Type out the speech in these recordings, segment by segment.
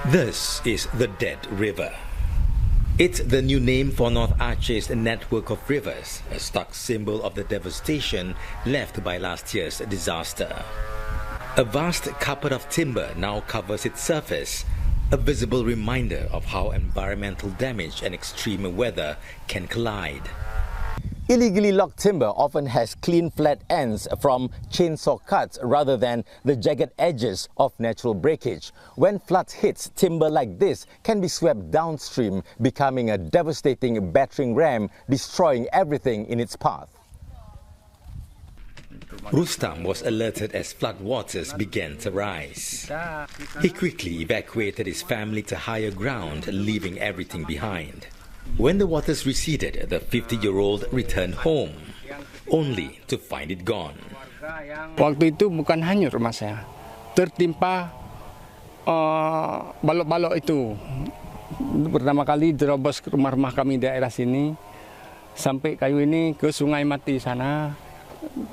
This is the Dead River. It's the new name for North Aceh's network of rivers, a stark symbol of the devastation left by last year's disaster. A vast carpet of timber now covers its surface, a visible reminder of how environmental damage and extreme weather can collide. Illegally logged timber often has clean flat ends from chainsaw cuts rather than the jagged edges of natural breakage. When floods hit, timber like this can be swept downstream, becoming a devastating battering ram, destroying everything in its path. Rustam was alerted as floodwaters began to rise. He quickly evacuated his family to higher ground, leaving everything behind. When the waters receded, the 50-year-old returned home, only to find it gone. Waktu itu bukan hanyut rumah saya, tertimpa balok-balok itu. Pertama kali terobos ke rumah-rumah kami di daerah sini, sampai kayu ini ke Sungai Mati sana.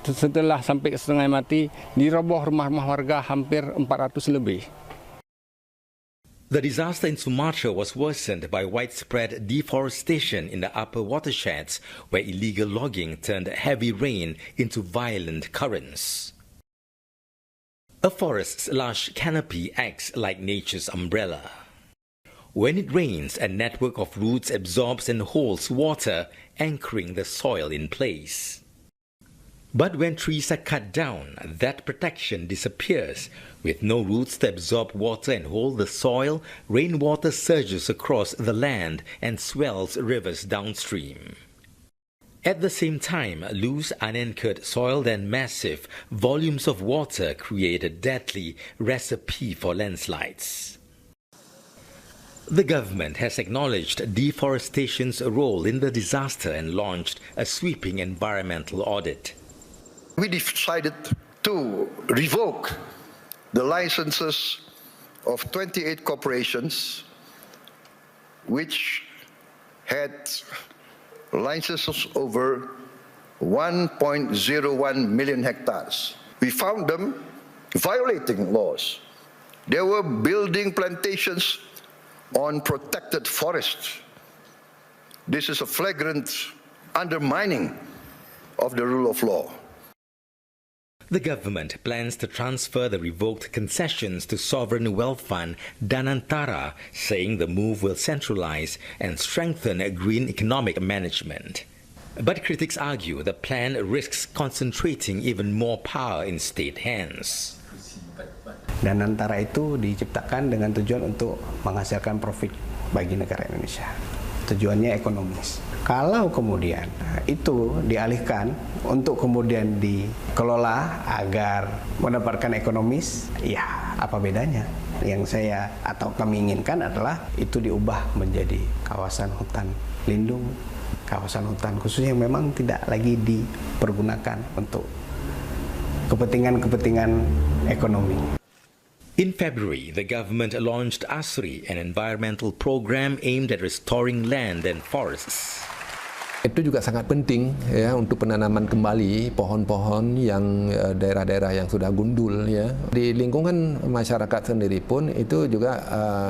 Setelah sampai ke Sungai Mati, diroboh rumah-rumah warga hampir 400 lebih. The disaster in Sumatra was worsened by widespread deforestation in the upper watersheds, where illegal logging turned heavy rain into violent currents. A forest's lush canopy acts like nature's umbrella. When it rains, a network of roots absorbs and holds water, anchoring the soil in place. But when trees are cut down, that protection disappears. With no roots to absorb water and hold the soil, rainwater surges across the land and swells rivers downstream. At the same time, loose, unanchored soil and massive volumes of water create a deadly recipe for landslides. The government has acknowledged deforestation's role in the disaster and launched a sweeping environmental audit. We decided to revoke the licenses of 28 corporations which had licenses over 1.01 million hectares. We found them violating laws. They were building plantations on protected forests. This is a flagrant undermining of the rule of law. The government plans to transfer the revoked concessions to Sovereign Wealth Fund Danantara, saying the move will centralize and strengthen green economic management. But critics argue the plan risks concentrating even more power in state hands. Danantara itu diciptakan dengan tujuan untuk menghasilkan profit bagi negara Indonesia. Tujuannya ekonomis. Kalau kemudian itu dialihkan untuk kemudian dikelola agar mendapatkan ekonomis, ya apa bedanya? Yang saya atau kami inginkan adalah itu diubah menjadi kawasan hutan lindung, kawasan hutan khusus yang memang tidak lagi dipergunakan untuk kepentingan-kepentingan ekonomi. In February, the government launched ASRI, an environmental program aimed at restoring land and forests. Itu juga sangat penting ya untuk penanaman kembali pohon-pohon yang daerah-daerah yang sudah gundul ya. Di lingkungan masyarakat sendiri pun itu juga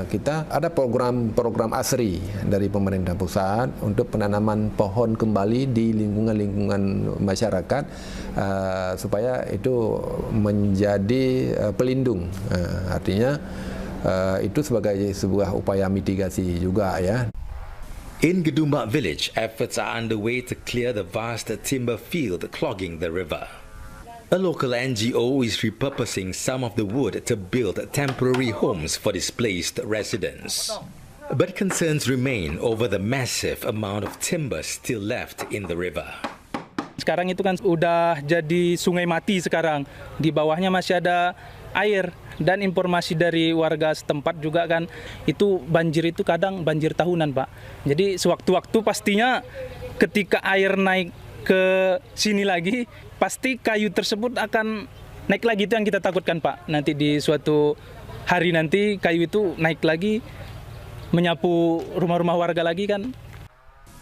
kita ada program ASRI dari pemerintah pusat untuk penanaman pohon kembali di lingkungan masyarakat supaya itu menjadi pelindung. Artinya itu sebagai sebuah upaya mitigasi juga ya. In Gedumba village, efforts are underway to clear the vast timber field clogging the river. A local NGO is repurposing some of the wood to build temporary homes for displaced residents. But concerns remain over the massive amount of timber still left in the river. Sekarang itu kan udah jadi sungai mati sekarang. Di bawahnya masih ada air. Dan informasi dari warga setempat juga kan, itu banjir itu kadang banjir tahunan, Pak. Jadi sewaktu-waktu pastinya ketika air naik ke sini lagi, pasti kayu tersebut akan naik lagi. Itu yang kita takutkan, Pak. Nanti di suatu hari nanti kayu itu naik lagi, menyapu rumah-rumah warga lagi kan.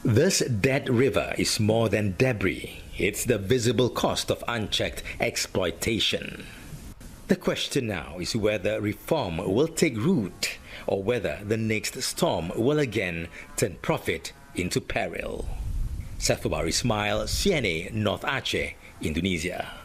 This dead river is more than debris. It's the visible cost of unchecked exploitation. The question now is whether reform will take root, or whether the next storm will again turn profit into peril. Saifulbahri, Ismail, CNA, North Aceh, Indonesia.